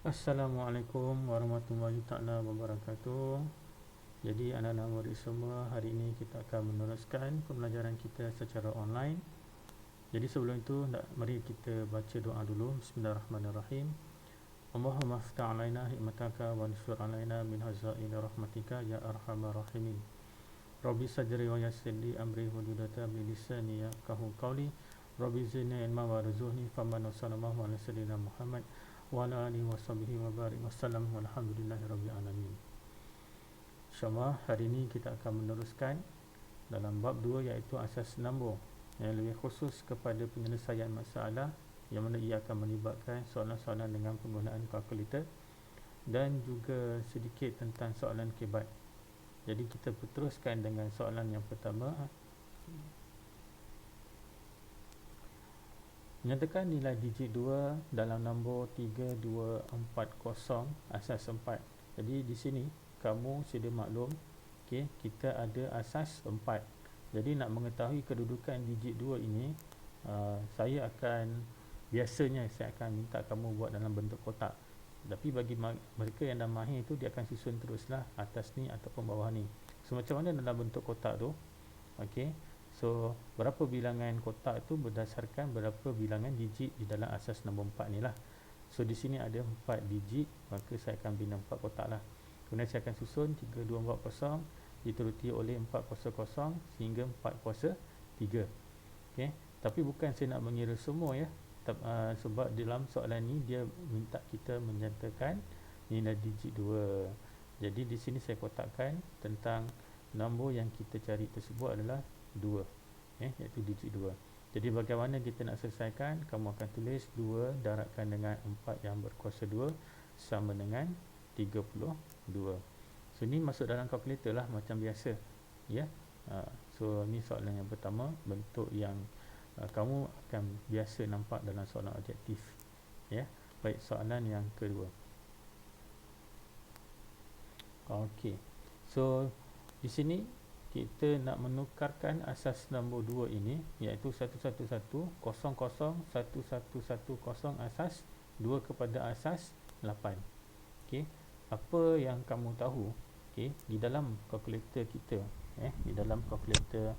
Assalamualaikum warahmatullahi taala wabarakatuh. Jadi anak-anak murid semua, hari ini kita akan meneruskan pembelajaran kita secara online. Jadi sebelum itu, mari kita baca doa dulu. Bismillahirrahmanirrahim. Allahumma aftah alaina hikmataka wa ansur alaina min hazaini rahmatika ya arhamar rahimin. Rabbi sadri wa yassir li amri hududata bi lisani yafqahu qawli. Rabbi zidni ilma warzuqni faman sallallahu ala sayyidina Muhammad wa ala alihi wa sahbihi wa barik wasallam walhamdulillahi rabbil alamin. InsyaAllah hari ini kita akan meneruskan dalam bab 2 iaitu asas nombor, yang lebih khusus kepada penyelesaian masalah yang mana ia akan melibatkan soalan-soalan dengan penggunaan kalkulator dan juga sedikit tentang soalan kibat. Jadi kita teruskan dengan soalan yang pertama. Nyatakan nilai digit 2 dalam nombor 3240 asas 4. Jadi di sini kamu sedia maklum, okey, kita ada asas 4. Jadi nak mengetahui kedudukan digit 2 ini, biasanya saya akan minta kamu buat dalam bentuk kotak. Tapi bagi mereka yang dah mahir itu, dia akan susun teruslah atas ni ataupun bawah ni. So macam mana dalam bentuk kotak tu? Okey. So berapa bilangan kotak itu berdasarkan berapa bilangan digit di dalam asas nombor 4 ni lah. So di sini ada 4 digit, maka saya akan bina 4 kotak lah. Kemudian saya akan susun 3240 diteruti oleh 400 sehingga 4 kuasa 3. Okay. Tapi bukan saya nak mengira semua ya. Sebab dalam soalan ni dia minta kita menyatakan nilai digit 2. Jadi di sini saya kotakkan tentang nombor yang kita cari tersebut adalah 2. Iaitu digit 2. Jadi bagaimana kita nak selesaikan? Kamu akan tulis 2 darabkan dengan 4 yang berkuasa 2 sama dengan 32. So ni masuk dalam kalkulator lah macam biasa ya. So ni soalan yang pertama, bentuk yang kamu akan biasa nampak dalam soalan objektif ya. Baik, soalan yang kedua. Okey. So di sini kita nak menukarkan asas nombor 2 ini, iaitu 111 asas 2 kepada asas 8. Okey. Apa yang kamu tahu, okey, di dalam kalkulator kita, di dalam kalkulator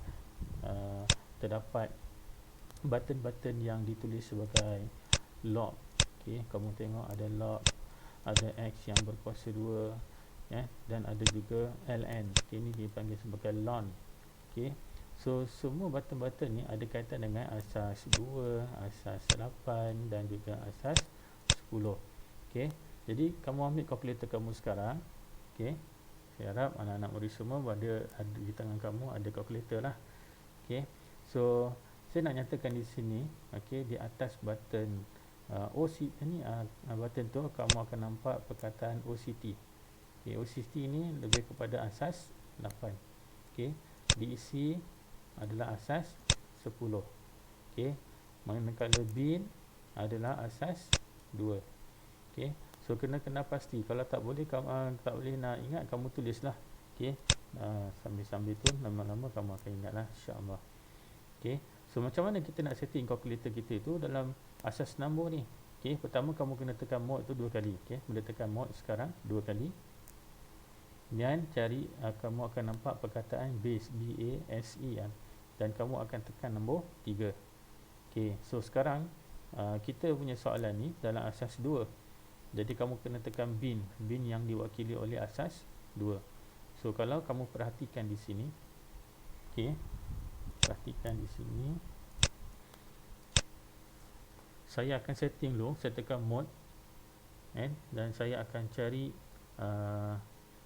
terdapat button-button yang ditulis sebagai log. Okey, kamu tengok ada log, ada X yang berkuasa 2, dan ada juga ln. Okey, ini dipanggil sebagai ln. Okey. So semua button-button ni ada kaitan dengan asas 2, asas 8 dan juga asas 10. Okey. Jadi kamu ambil kalkulator kamu sekarang. Okey. Saya harap anak-anak murid semua ada di tangan kamu ada kalkulator lah. Okey. So saya nak nyatakan di sini, okey, di atas button OCT ni, button tu kamu akan nampak perkataan OCT. Okey, OCT ni lebih kepada asas 8. Okey. Diisi adalah asas 10. Okey. Manakala bin adalah asas 2. Okey. So kena pasti. Kalau tak boleh kamu tak boleh nak ingat, kamu tulislah. Okey. Sambil-sambil tu lama-lama kamu akan ingatlah, insya-Allah. Okey. So macam mana kita nak setting kalkulator kita itu dalam asas nombor ni? Okey, pertama kamu kena tekan mod tu 2 kali. Okey, boleh tekan mod sekarang 2 kali. Dan cari, kamu akan nampak perkataan base, B-A-S-E, dan kamu akan tekan nombor 3. Okey, so sekarang kita punya soalan ni dalam asas 2. Jadi kamu kena tekan bin yang diwakili oleh asas 2. So kalau kamu perhatikan di sini, okey, perhatikan di sini, saya akan setting dulu. Saya tekan mode, dan saya akan cari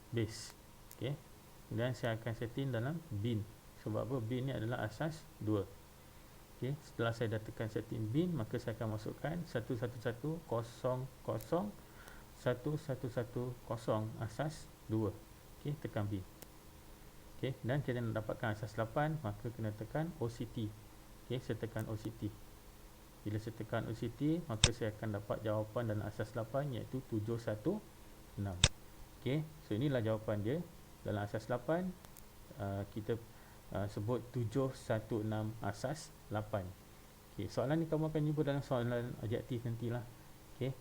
base. Okey, dan saya akan setting dalam bin. Sebab apa? Bin ni adalah asas 2. Okey, setelah saya dah tekan setting bin, maka saya akan masukkan 11100 asas 2. Okey, tekan bin. Okey, dan kita nak dapatkan asas 8, maka kena tekan OCT. Okey, saya tekan OCT. Bila saya tekan OCT, maka saya akan dapat jawapan dalam asas 8, iaitu 716. Okey, so inilah jawapan dia. Dalam asas 8, kita sebut 716 asas 8. Okey, soalan ni kamu akan jumpa dalam soalan objektif nantilah. Okey.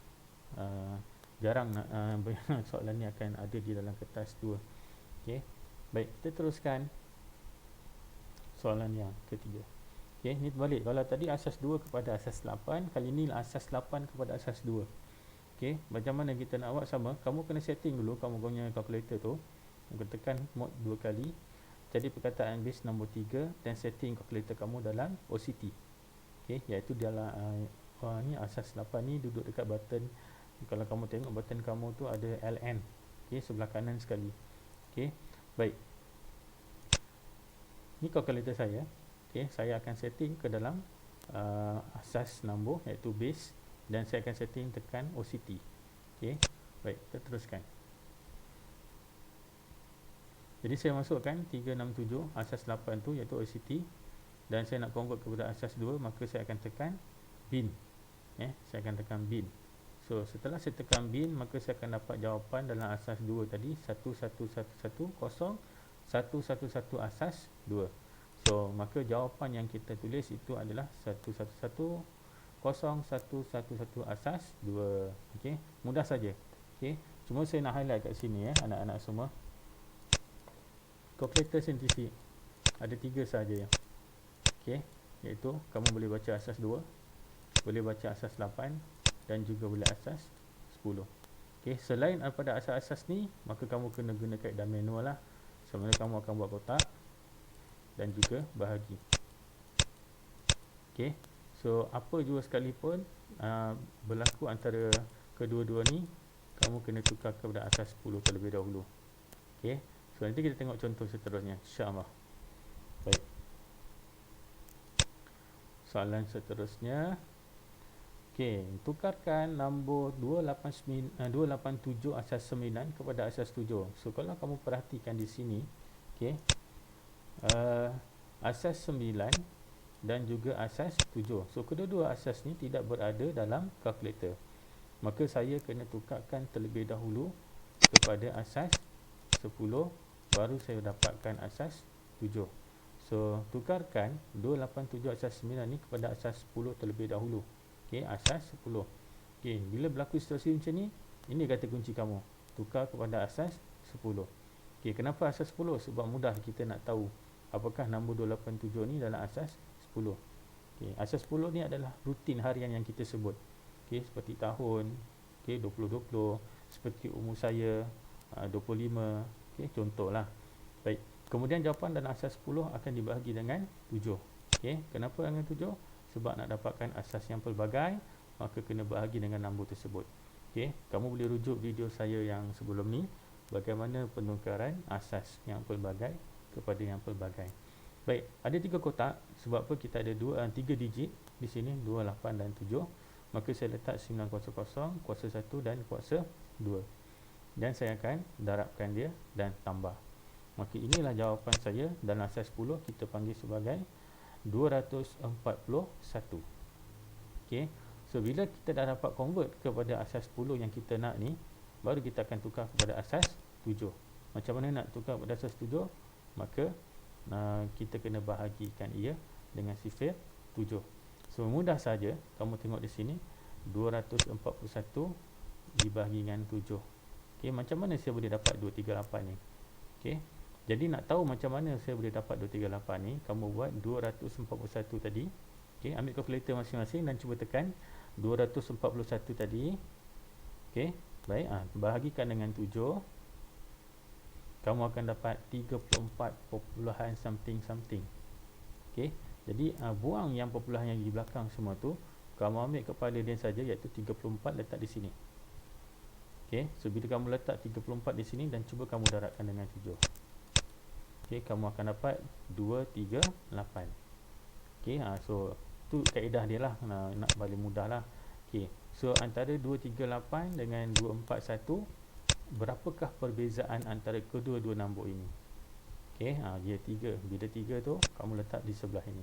jarang nak soalan ni akan ada di dalam kertas 2. Okey. Baik, kita teruskan soalan yang ketiga. Okey, ni terbalik. Kalau tadi asas 2 kepada asas 8, kali ni asas 8 kepada asas 2. Okey, macam mana kita nak buat? Sama, kamu kena setting dulu kamu punya calculator tu. Kamu tekan mode 2 kali. Jadi perkataan base nombor 3 dan setting calculator kamu dalam OCT. Okey, iaitu dalam ni asas 8 ni duduk dekat button. Kalau kamu tengok button kamu tu ada LN. Okey, sebelah kanan sekali. Okey, baik. Ni calculator saya. Okey, saya akan setting ke dalam asas nombor iaitu base dan saya akan setting tekan OCT. Okey, baik, kita teruskan. Jadi saya masukkan 367 asas 8 tu iaitu OCT dan saya nak convert kepada asas 2, maka saya akan tekan bin. Saya akan tekan bin. So setelah saya tekan bin, maka saya akan dapat jawapan dalam asas 2 tadi 1110 111 asas 2. So maka jawapan yang kita tulis itu adalah 1110 111 asas 2. Okey, mudah saja. Okey, cuma saya nak highlight kat sini anak-anak semua. Calculator saintifik ada 3 saja ya. Okey, iaitu kamu boleh baca asas 2, boleh baca asas 8 dan juga boleh asas 10. Okey, selain daripada asas-asas ni, maka kamu kena guna kaedah manual lah. Sama ada kamu akan buat kotak dan juga bahagi. Okey, so apa jua sekalipun berlaku antara kedua-dua ni, kamu kena tukar kepada asas 10 terlebih dahulu. Okey, so nanti kita tengok contoh seterusnya, insya-Allah. Baik. Soalan seterusnya. Okey, tukarkan nombor 287 asas 9 kepada asas 7. So kalau kamu perhatikan di sini, okey, asas 9 dan juga asas 7. So kedua-dua asas ni tidak berada dalam kalkulator. Maka saya kena tukarkan terlebih dahulu kepada asas 10, baru saya dapatkan asas 7. So tukarkan 287 asas 9 ni kepada asas 10 terlebih dahulu. Okey, asas 10. Okey, bila berlaku situasi macam ni, ini kata kunci kamu. Tukar kepada asas 10. Okey, kenapa asas 10? Sebab mudah kita nak tahu apakah nombor 287 ni dalam asas 10. Okey, asas 10 ni adalah rutin harian yang kita sebut. Okey, seperti tahun, okey 2020, seperti umur saya 25. Okey, contohlah. Baik. Kemudian jawapan dalam asas 10 akan dibahagi dengan 7. Okey, kenapa dengan 7? Sebab nak dapatkan asas yang pelbagai, maka kena bahagi dengan nombor tersebut. Okey, kamu boleh rujuk video saya yang sebelum ni, bagaimana penukaran asas yang pelbagai kepada yang pelbagai. Baik, ada 3 kotak. Sebab apa kita ada 3 digit di sini, 2, 8 dan 7. Maka saya letak 900, kuasa 1 dan kuasa 2. Dan saya akan darabkan dia dan tambah. Maka inilah jawapan saya dalam asas 10 kita panggil sebagai 241. Okey. So bila kita dah dapat convert kepada asas 10 yang kita nak ni, baru kita akan tukar kepada asas 7. Macam mana nak tukar kepada asas 7? Maka kita kena bahagikan ia dengan sifar 7. So mudah saja, kamu tengok di sini 241 dibahagi dengan 7. Okey, macam mana saya boleh dapat 238 ni? Okey. Jadi nak tahu macam mana saya boleh dapat 238 ni, kamu buat 241 tadi. Okey, ambil kalkulator masing-masing dan cuba tekan 241 tadi. Okey, baik, bahagikan dengan 7. Kamu akan dapat 34 perpuluhan something. Okey, jadi buang yang perpuluhan yang di belakang semua tu, kamu ambil kepala dia saja iaitu 34 letak di sini. Okey, so bila kamu letak 34 di sini dan cuba kamu darabkan dengan 7. Okey, kamu akan dapat 238. Okey, so tu kaedah dia lah, nak paling mudah lah. Okey, so antara 238 dengan 241, berapakah perbezaan antara kedua-dua nombor ini? Okey, dia 3. Bila 3 tu kamu letak di sebelah ini.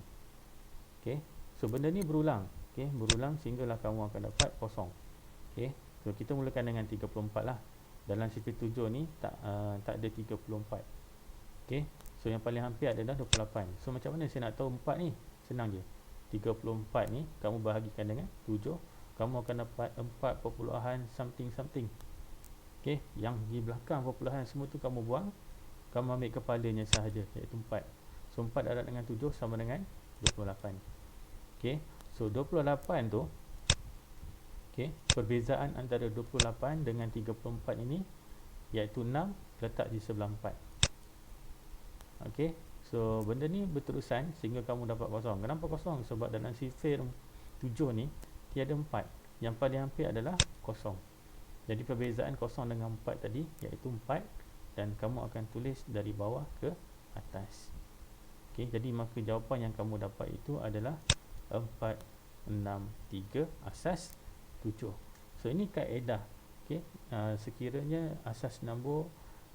Okey, so benda ni berulang. Okey, berulang sehinggalah kamu akan dapat kosong. Okey, so kita mulakan dengan 34 lah. Dalam sifar 7 ni tak ada 34. Okey, so yang paling hampir adalah 28. So macam mana saya nak tahu 4 ni? Senang je. 34 ni kamu bahagikan dengan 7, kamu akan dapat 4 perpuluhan something something. Okey, yang di belakang perpuluhan semua tu kamu buang, kamu ambil kepalanya sahaja, iaitu 4. So 4 darab dengan 7 sama dengan 28. Okey, so 28 tu, okey, perbezaan antara 28 dengan 34 ini iaitu 6 letak di sebelah 4. Okey, so benda ni berterusan sehingga kamu dapat kosong. Kenapa kosong? Sebab dalam sifir 7 ni tiada 4. Yang paling hampir adalah kosong. Jadi perbezaan kosong dengan 4 tadi iaitu 4, dan kamu akan tulis dari bawah ke atas. Okey, jadi maka jawapan yang kamu dapat itu adalah 4, 6, 3 asas 7. So ini kaedah. Okey, sekiranya asas nombor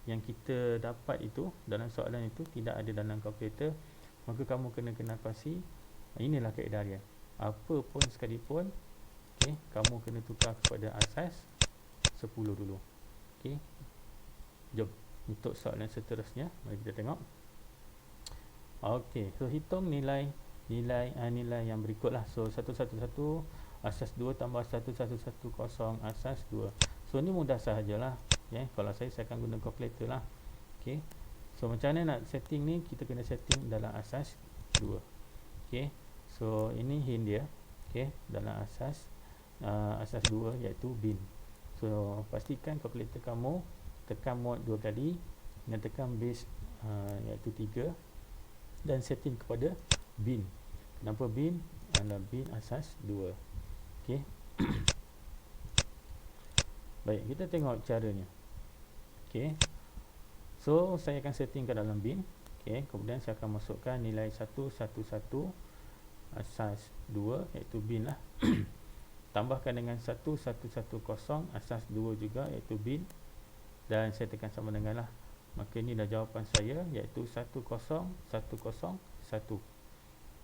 yang kita dapat itu dalam soalan itu tidak ada dalam kalkulator, maka kamu kena pasti inilah kaedah dia. Apa pun sekalipun, okey, kamu kena tukar kepada asas 10 dulu. Okey, jom untuk soalan seterusnya, mari kita tengok. Okey, so hitung nilai yang berikutlah. So 111 asas 2 tambah 1110 asas 2. So ni mudah sahajalah. Kalau saya akan guna kalkulator lah. Okey, so macam mana nak setting ni? Kita kena setting dalam asas 2. Okey, so ini hint dia. Okey, dalam asas 2 iaitu bin. So pastikan kalkulator kamu tekan mode 2 kali dan tekan base iaitu 3 dan setting kepada bin. Kenapa bin? Adalah bin asas 2. Okey. Baik, kita tengok caranya. Okey, so saya akan setting ke dalam bin. Okey, kemudian saya akan masukkan nilai 111 asas 2 iaitu bin lah. Tambahkan dengan 1110 asas 2 juga iaitu bin, dan saya tekan sama dengan lah. Maka ini dah jawapan saya iaitu 10101.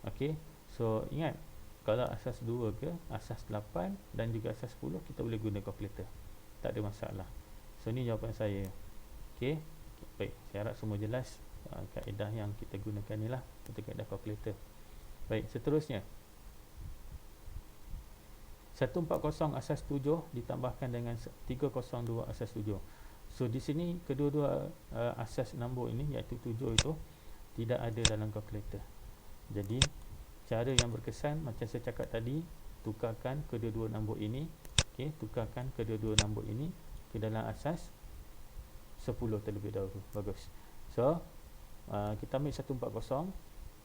Okey, so ingat, kalau asas 2 ke asas 8 dan juga asas 10 kita boleh guna kalkulator, tak ada masalah. So ni jawapan saya. Okey, baik, saya harap semua jelas kaedah yang kita gunakan ni lah untuk kaedah kalkulator. Baik, seterusnya 140 asas 7 ditambahkan dengan 302 asas 7. So di sini kedua-dua asas nombor ini iaitu 7 itu tidak ada dalam kalkulator. Jadi cara yang berkesan macam saya cakap tadi, tukarkan kedua-dua nombor ini. Okey, tukarkan kedua-dua nombor ini ke dalam asas 10 terlebih dahulu. Bagus. So kita ambil 140.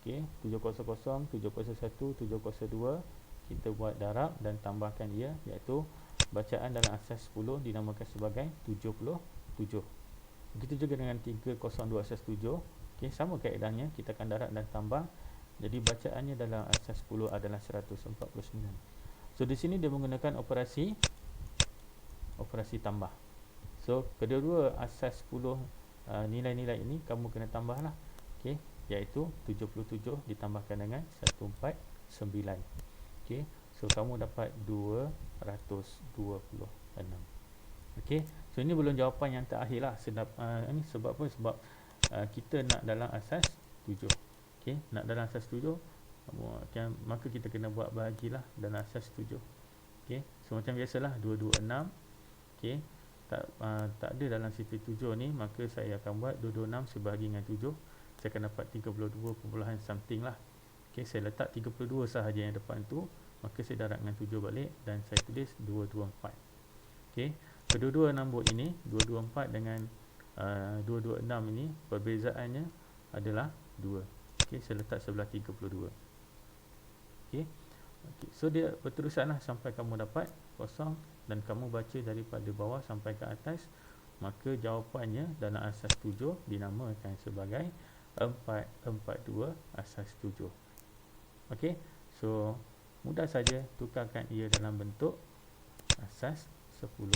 Okey, 700, 701, 702. Kita buat darab dan tambahkan ia, iaitu bacaan dalam asas 10 dinamakan sebagai 77. Begitu juga dengan 302 asas 7. Okey, sama kaedahnya, kita akan darab dan tambah. Jadi bacaannya dalam asas 10 adalah 149. So di sini dia menggunakan operasi tambah. So kedua-dua asas 10 nilai-nilai ini kamu kena tambahlah. Okey, iaitu 77 ditambahkan dengan 149. Okey, so kamu dapat 226. Okey, so ini belum jawapan yang terakhir lah. Ini sebab apa? Sebab kita nak dalam asas 7. Okey, nak dalam asas 7, maka kita kena buat bahagilah dalam asas 7. Okey, so macam biasalah 226. Okey, tak ada dalam sifir 7 ni, maka saya akan buat 226 sebahagi dengan 7. Saya akan dapat 32 perpuluhan something lah. Okey, saya letak 32 sahaja yang depan tu, maka saya darab dengan 7 balik dan saya tulis 224. Okey, kedua-dua nombor ini 224 dengan 226 ini perbezaannya adalah 2. Okey, saya letak sebelah 32. Okey. So dia berterusanlah sampai kamu dapat kosong dan kamu baca daripada bawah sampai ke atas, maka jawapannya dalam asas 7 dinamakan sebagai 442 asas 7. Okey, so mudah saja tukarkan ia dalam bentuk asas 10.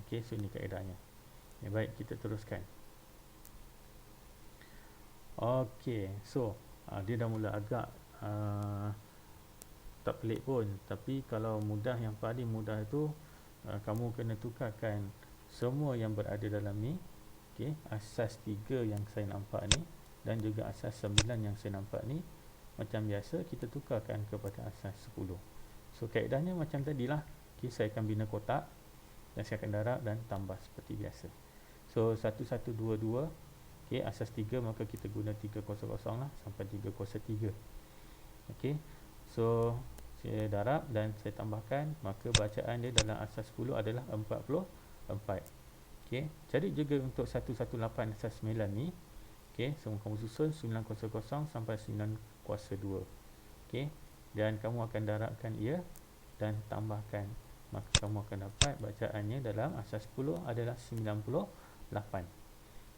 Okey, so ini kaedahnya. Baik, kita teruskan. Okey, so dia dah mula agak tak pelik pun, tapi kalau mudah, yang paling mudah itu kamu kena tukarkan semua yang berada dalam ni. Okey, asas 3 yang saya nampak ni dan juga asas 9 yang saya nampak ni, macam biasa kita tukarkan kepada asas 10. So kaedahnya macam tadilah. Okay, saya akan bina kotak dan saya akan darab dan tambah seperti biasa. So 1122, okay, asas 3, maka kita guna 300 lah sampai 303. Okay, so saya darab dan saya tambahkan, maka bacaan dia dalam asas 10 adalah 44. Okay, cari juga untuk 118 asas 9 ni. Okay, so kamu susun 900 sampai 9 kuasa 2. Okay, dan kamu akan darabkan ia dan tambahkan, maka kamu akan dapat bacaannya dalam asas 10 adalah 98.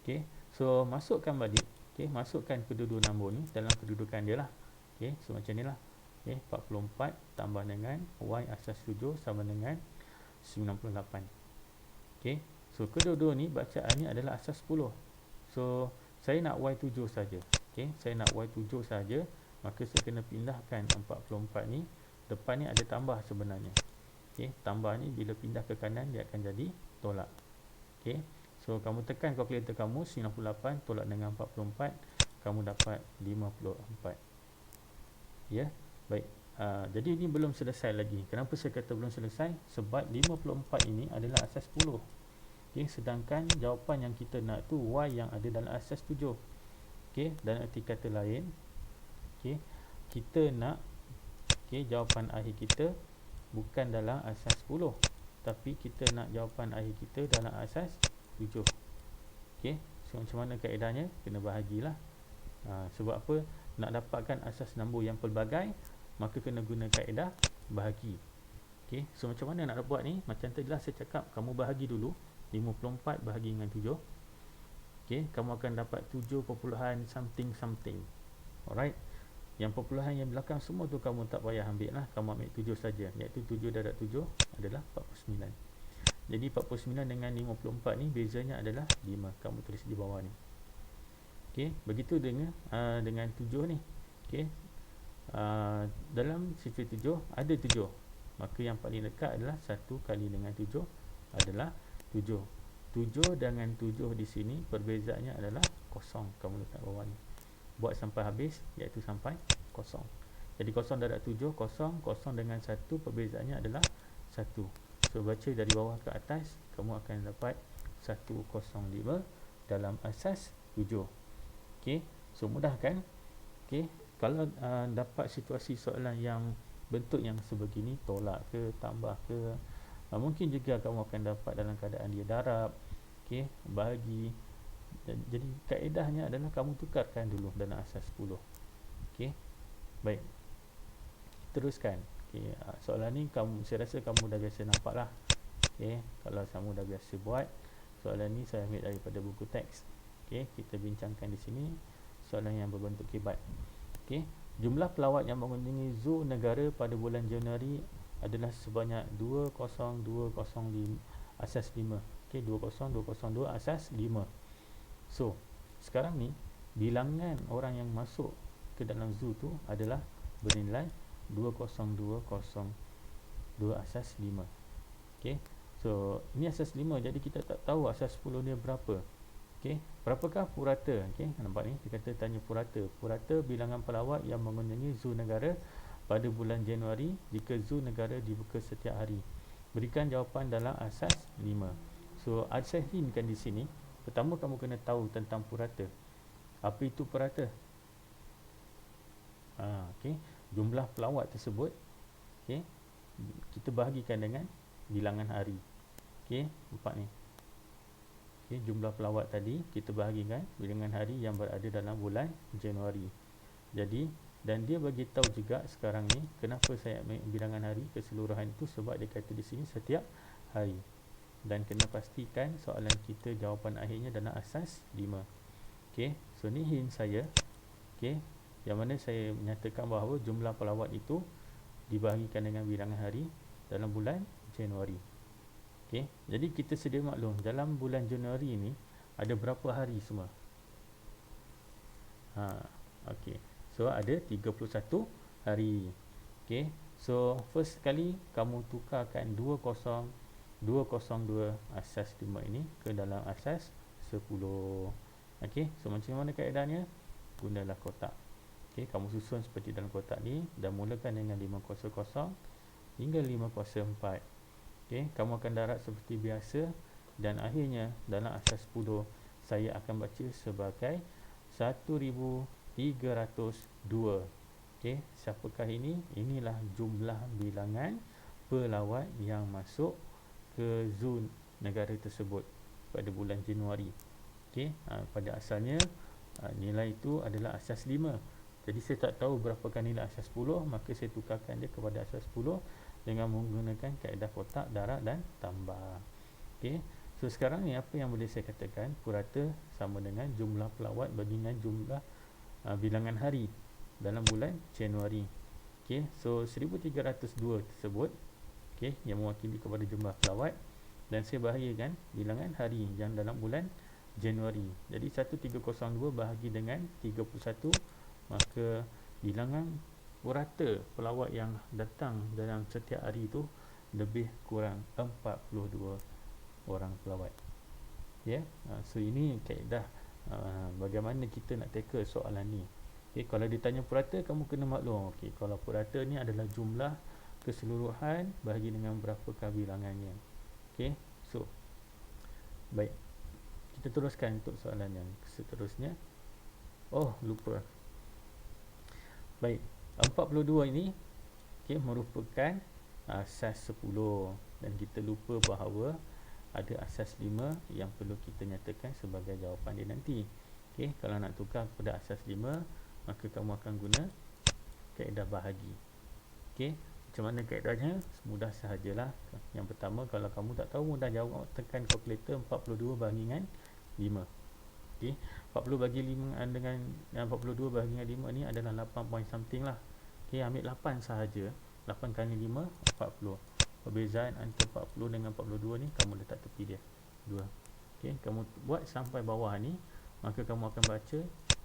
Okay, so masukkan balik. Okay, masukkan kedua-dua nombor ni dalam kedudukan dia lah. Okay, so macam ni lah. Okay, 44 tambah dengan Y asas 7 sama dengan 98. Okay, so kedua-dua ni bacaan ni adalah asas 10. So saya nak Y7 saja. Okay, saya nak Y7 saja, maka saya kena pindahkan 44 ni. Depan ni ada tambah sebenarnya. Okay, tambah ni bila pindah ke kanan dia akan jadi tolak. Okay, so kamu tekan kalkulator kamu 98 tolak dengan 44, kamu dapat 54. Ya, baik. Jadi ini belum selesai lagi. Kenapa saya kata belum selesai? Sebab 54 ini adalah asas 10. Okay, sedangkan jawapan yang kita nak tu Y yang ada dalam asas 7. Okay, dan arti kata lain, okay, kita nak, okay, jawapan akhir kita bukan dalam asas 10, tapi kita nak jawapan akhir kita dalam asas 7. Okay, so macam mana kaedahnya? Kena bahagilah. Sebab apa? Nak dapatkan asas nombor yang pelbagai, maka kena guna kaedah bahagi. Okay, so macam mana nak buat ni? Macam tadi lah saya cakap, kamu bahagi dulu 54 bahagi dengan 7. Okay, kamu akan dapat 7 perpuluhan something. Alright, yang perpuluhan yang belakang semua tu kamu tak payah ambil lah, kamu ambil 7 saja, iaitu 7 darab 7 adalah 49. Jadi 49 dengan 54 ni bezanya adalah 5, kamu tulis di bawah ni. Okay, begitu dengan 7 ni. Okay, dalam sifar 7 ada 7, maka yang paling dekat adalah 1 kali dengan 7 adalah 7. 7 dengan 7 di sini perbezaannya adalah kosong, kamu letak bawah ni. Buat sampai habis, iaitu sampai kosong. Jadi kosong darab 7, kosong. Kosong dengan 1 perbezaannya adalah 1. So baca dari bawah ke atas, kamu akan dapat 105 dalam asas 7. Okay, so mudah kan? Okay, kalau dapat situasi soalan yang bentuk yang sebegini, tolak ke, tambah ke, mungkin juga kamu akan dapat dalam keadaan dia darab, okay, bahagi. Jadi kaedahnya adalah kamu tukarkan dulu dalam asas 10. Okay, baik, teruskan. Okay, soalan ni saya rasa kamu dah biasa nampak lah. Okay, kalau kamu dah biasa buat soalan ni, saya ambil daripada buku teks. Okay, kita bincangkan di sini soalan yang berbentuk kibat. Okay, jumlah pelawat yang mengunjungi zoo negara pada bulan Januari adalah sebanyak 20205 asas 5. Okay, 20202 asas 5. So sekarang ni bilangan orang yang masuk ke dalam zoo tu adalah bernilai 20202 asas 5. Okay, so ini asas 5, jadi kita tak tahu asas 10 ni berapa. Okay, berapakah purata? Okay, nampak ni dia kata tanya purata. Purata bilangan pelawat yang mengunjungi zoo negara pada bulan Januari jika zoo negara dibuka setiap hari. Berikan jawapan dalam asas 5. So saya hintkan di sini. Pertama, kamu kena tahu tentang purata. Apa itu purata? Okay, jumlah pelawat tersebut, okay, kita bahagikan dengan bilangan hari. Okay, nampak ni. Okay, jumlah pelawat tadi kita bahagikan bilangan hari yang berada dalam bulan Januari. Jadi, dan dia bagi tahu juga sekarang ni kenapa saya ambil bilangan hari keseluruhan itu, sebab dia kata di sini setiap hari. Dan kena pastikan soalan kita jawapan akhirnya dalam asas 5. Okey, so ni hint saya. Okey, yang mana saya menyatakan bahawa jumlah pelawat itu dibahagikan dengan bilangan hari dalam bulan Januari. Okey, jadi kita sedia maklum dalam bulan Januari ini ada berapa hari semua? Okey, so ada 31 hari. Okey, so first kali kamu tukarkan 20202 asas 5 ini ke dalam asas 10. Okey, so macam mana kaedahnya? Gunalah kotak. Okey, kamu susun seperti dalam kotak ni dan mulakan dengan 500 hingga 504. Okey, kamu akan darab seperti biasa dan akhirnya dalam asas 10 saya akan baca sebagai 1302. Okey, siapakah ini? Inilah jumlah bilangan pelawat yang masuk ke zon negara tersebut pada bulan Januari. Okey, pada asalnya nilai itu adalah asas 5. Jadi saya tak tahu berapakah nilai asas 10, maka saya tukarkan dia kepada asas 10 dengan menggunakan kaedah kotak, darab dan tambah. Okey. So sekarang ni apa yang boleh saya katakan? Purata sama dengan jumlah pelawat bandingan jumlah bilangan hari dalam bulan Januari. Okey. So 1302 tersebut, okey, yang mewakili kepada jumlah pelawat, dan saya bahagikan bilangan hari yang dalam bulan Januari. Jadi 1302 bahagi dengan 31, maka bilangan purata pelawat yang datang dalam setiap hari itu lebih kurang 42 orang pelawat. Ya, so ini kaedah bagaimana kita nak tackle soalan ni. Okay, kalau ditanya purata, kamu kena maklum. Okay, kalau purata ni adalah jumlah keseluruhan bahagi dengan berapakah bilangannya. Okay, so baik, kita teruskan untuk soalan yang seterusnya. Oh, lupa. Baik, 42 ini merupakan asas 10, dan kita lupa bahawa ada asas 5 yang perlu kita nyatakan sebagai jawapan dia nanti. Okey, kalau nak tukar pada asas 5, maka kamu akan guna kaedah bahagi. Okey, macam mana kaedahnya? Mudah sahajalah. Yang pertama, kalau kamu tak tahu mudah jawab, tekan kalkulator 42 bahagi dengan 5. Okey, 40 bagi 5 dengan 42 bahagi dengan 5 ni adalah 8 point something lah. Okey, ambil 8 sahaja. 8 kali 5 40. Perbezaan antara 40 dengan 42 ni kamu letak tepi dia 2. Okey, kamu buat sampai bawah ni, maka kamu akan baca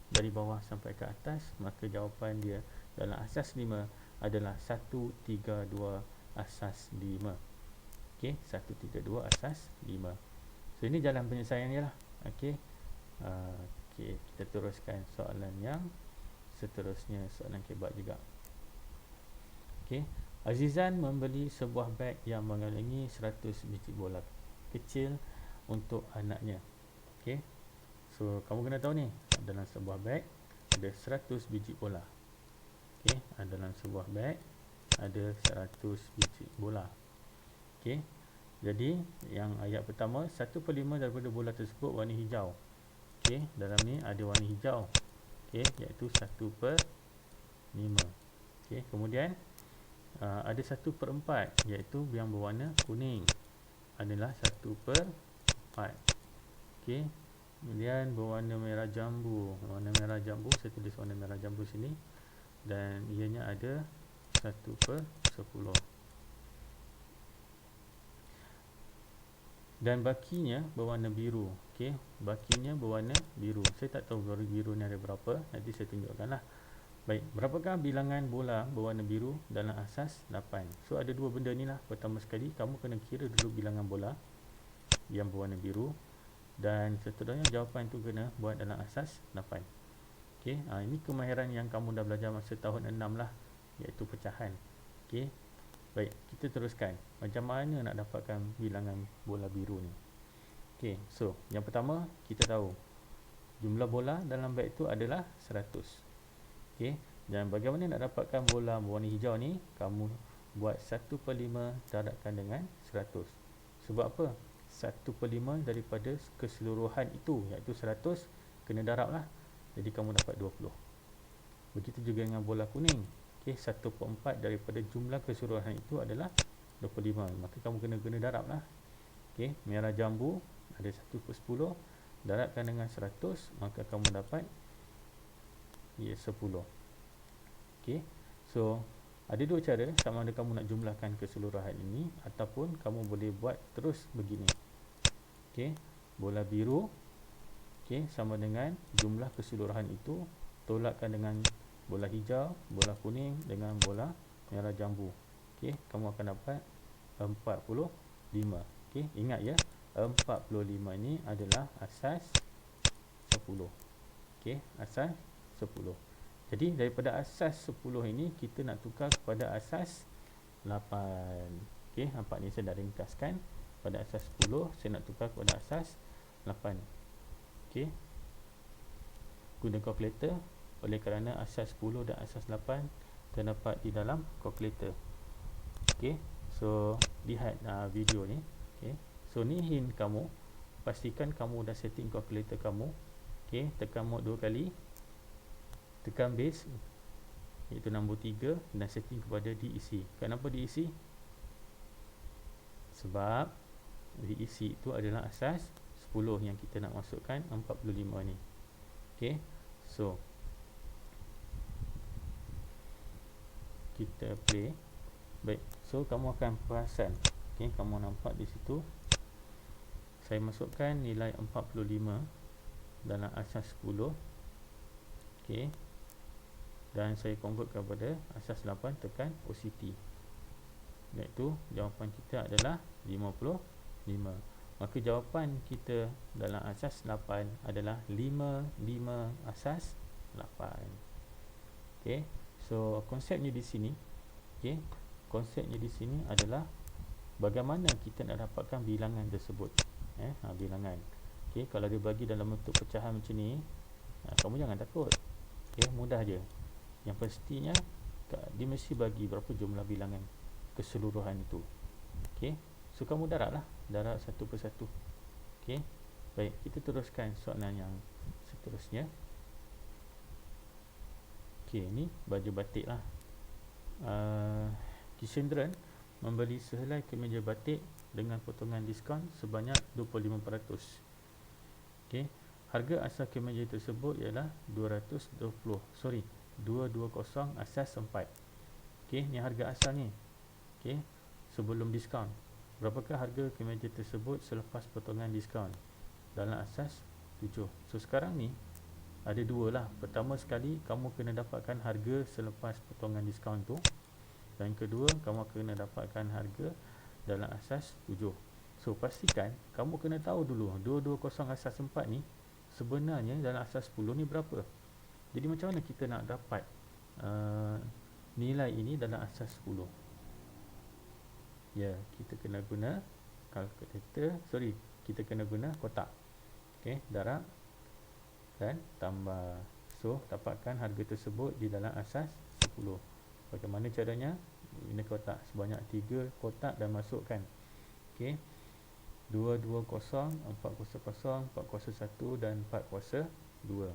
dari bawah sampai ke atas, maka jawapan dia dalam asas 5 adalah 132 asas 5. Okey, 132 asas 5. So ini jalan penyelesaiannya lah. Okey. Okey, kita teruskan soalan yang seterusnya, soalan kebat juga. Okey, Azizan membeli sebuah beg yang mengandungi 100 biji bola kecil untuk anaknya. Okey, so kamu kena tahu ni, dalam sebuah beg ada 100 biji bola. Okey, dalam sebuah beg ada 100 biji bola. Okey, jadi yang ayat pertama, 1/5 daripada bola tersebut warna hijau. Okey, dalam ni ada warna hijau. Okey, iaitu 1/5. Okey, kemudian ada 1/4 iaitu yang berwarna kuning, adalah 1/4. Okey, kemudian berwarna merah jambu. Warna merah jambu, saya tulis warna merah jambu sini, dan ianya ada 1/10. Dan bakinya berwarna biru. Okey, bakinya berwarna biru. Saya tak tahu biru ni ada berapa, nanti saya tunjukkanlah. Baik, berapakah bilangan bola berwarna biru dalam asas 8? So ada dua benda ni lah. Pertama sekali, kamu kena kira dulu bilangan bola yang berwarna biru, dan seterusnya jawapan tu kena buat dalam asas 8. Okey, ini kemahiran yang kamu dah belajar masa tahun 6 lah, iaitu pecahan. Okey, baik, kita teruskan. Macam mana nak dapatkan bilangan bola biru ni? Okey, so yang pertama, kita tahu jumlah bola dalam beg tu adalah 100. Okey, dan bagaimana nak dapatkan bola berwarna hijau ni? Kamu buat 1/5 darabkan dengan 100. Sebab apa? 1/5 daripada keseluruhan itu, iaitu 100, kena darab lah. Jadi kamu dapat 20. Begitu juga dengan bola kuning. Okey, 1/4 daripada jumlah keseluruhan itu adalah 25. Maka kamu kena darab lah. Okey, merah jambu ada 1/10, darabkan dengan 100, maka kamu dapat 10. Okey, so ada dua cara, sama ada kamu nak jumlahkan keseluruhan ini ataupun kamu boleh buat terus begini. Okey, bola biru, okey, sama dengan jumlah keseluruhan itu, tolakkan dengan bola hijau, bola kuning dengan bola merah jambu. Okey, kamu akan dapat 45. Okey, ingat ya, 45 ini adalah asas 10. Okey, asas 10. Jadi daripada asas 10 ini kita nak tukar kepada asas 8. Okey, nampak ni saya dah ringkaskan. Pada asas 10 saya nak tukar kepada asas 8. Okey, guna kalkulator. Oleh kerana asas 10 dan asas 8 terdapat di dalam kalkulator. Okey, so lihat video ni. Okey, so ni hint kamu. Pastikan kamu dah setting kalkulator kamu. Okey, tekan mode 2 kali, tekan base iaitu nombor 3 dan setting kepada DEC. Kenapa DEC? Sebab DEC itu adalah asas 10 yang kita nak masukkan 45 ni. Okey, so kita play. Baik, so kamu akan perasan, okey, kamu nampak di situ saya masukkan nilai 45 dalam asas 10. Okey, dan saya convert kepada asas 8, tekan OCT, iaitu jawapan kita adalah 55. Maka jawapan kita dalam asas 8 adalah 55 asas 8. Okey, so konsepnya di sini, okey, konsepnya di sini adalah bagaimana kita nak dapatkan bilangan tersebut. Bilangan. Okey, kalau dia bagi dalam bentuk pecahan macam ni, kamu jangan takut. Okey, mudah je. Yang pastinya dia mesti bagi berapa jumlah bilangan keseluruhan itu. Okey, so kamu darablah, darab satu persatu. Okey, baik, kita teruskan soalan yang seterusnya. Okey, ni baju batik lah. Kisendran membeli sehelai kemeja batik dengan potongan diskaun sebanyak 25%. Okey, harga asal kemeja tersebut ialah 220 asas 4. Okey, ni harga asal ni. Okey, sebelum diskaun. Berapakah harga kemeja tersebut selepas potongan diskaun? Dalam asas 7. So sekarang ni ada dua lah. Pertama sekali, kamu kena dapatkan harga selepas potongan diskaun tu. Dan kedua, kamu kena dapatkan harga dalam asas 7. So pastikan kamu kena tahu dulu 220 asas 4 ni sebenarnya dalam asas 10 ni berapa. Jadi macam mana kita nak dapat nilai ini dalam asas 10? Ya, kita kena guna kalkulator. Kita kena guna kotak. Okey, darab dan tambah. So dapatkan harga tersebut di dalam asas 10. Bagaimana caranya? Guna kotak sebanyak 3 kotak dan masukkan. Okey, 220, 400, 401 dan 402.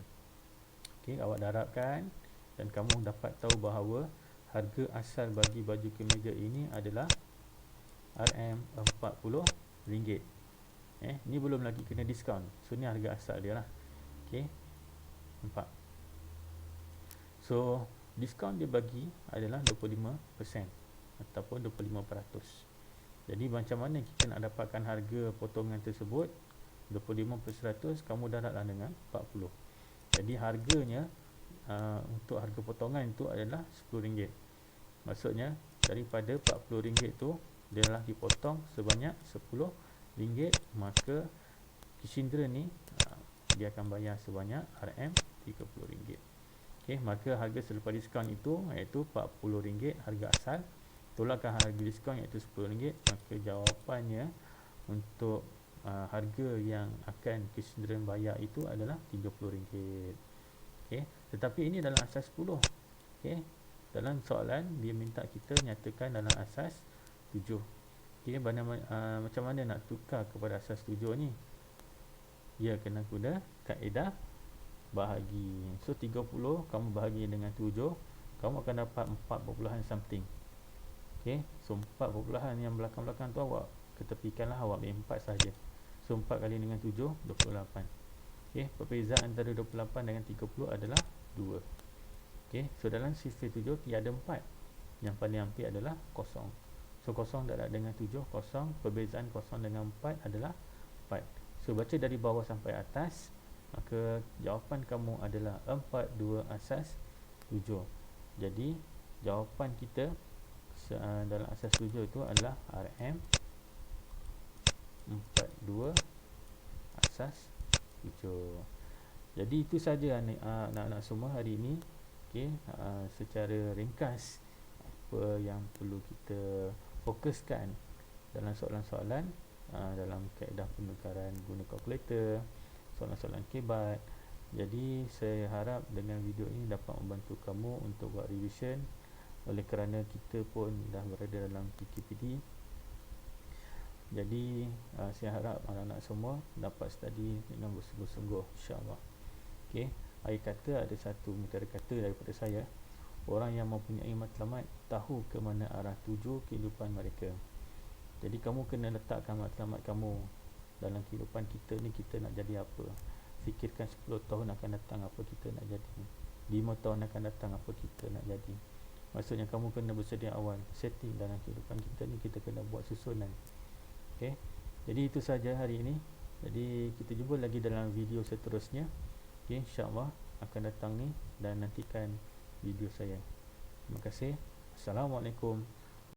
Okey, awak darabkan dan kamu dapat tahu bahawa harga asal bagi baju kemeja ini adalah RM40. Ni belum lagi kena diskaun. So ni harga asal dia lah. Okey, nampak? So diskaun dia bagi adalah 25% ataupun 25%. Jadi macam mana kita nak dapatkan harga potongan tersebut? 25% kamu darablah dengan 40. Jadi harganya untuk harga potongan itu adalah RM10. Maksudnya daripada RM40 tu dia telah dipotong sebanyak RM10, maka Kisindra ni dia akan bayar sebanyak RM30. Okey, maka harga selepas diskaun itu iaitu RM40 harga asal, tolakkan harga diskaun iaitu RM10, maka jawapannya untuk harga yang akan Kisindra bayar itu adalah RM30. Okey, tetapi ini dalam asas 10. Okey, dalam soalan dia minta kita nyatakan dalam asas 7. Okey, macam mana nak tukar kepada asas 7 ni? Ya, kena guna kaedah bahagi. So 30 kamu bahagi dengan 7, kamu akan dapat 4 something. Okey, so 4 yang belakang-belakang tu awak ketepikanlah, awak ambil 4 saja. So 4 kali dengan 7, 28. Okey, perbezaan antara 28 dengan 30 adalah 2. Okey, so dalam sifar 7 tiada 4. Yang paling hampir adalah kosong. So kosong darab dengan 7, kosong. Perbezaan kosong dengan 4 adalah 4. So baca dari bawah sampai atas, maka jawapan kamu adalah 42 asas 7. Jadi jawapan kita dalam asas 7 itu adalah RM 42 asas 7. Jadi itu saja anak-anak semua hari ini. Okey, secara ringkas apa yang perlu kita fokuskan dalam soalan-soalan dalam kaedah penukaran guna kalkulator, soalan-soalan kebat. Jadi saya harap dengan video ini dapat membantu kamu untuk buat revision, oleh kerana kita pun dah berada dalam PKPD. Jadi saya harap anak-anak semua dapat study dengan bersungguh-sungguh, insya-Allah. Okey, akhir kata ada satu mutiara kata daripada saya: orang yang mempunyai matlamat tahu ke mana arah tuju kehidupan mereka. Jadi kamu kena letakkan matlamat kamu dalam kehidupan kita ni, kita nak jadi apa. Fikirkan 10 tahun akan datang apa kita nak jadi, 5 tahun akan datang apa kita nak jadi. Maksudnya kamu kena bersedia awal, setting dalam kehidupan kita ni, kita kena buat susunan. Okay? Jadi itu saja hari ini. Jadi kita jumpa lagi dalam video seterusnya. Okay, insya-Allah akan datang ni, dan nantikan video saya. Terima kasih. Assalamualaikum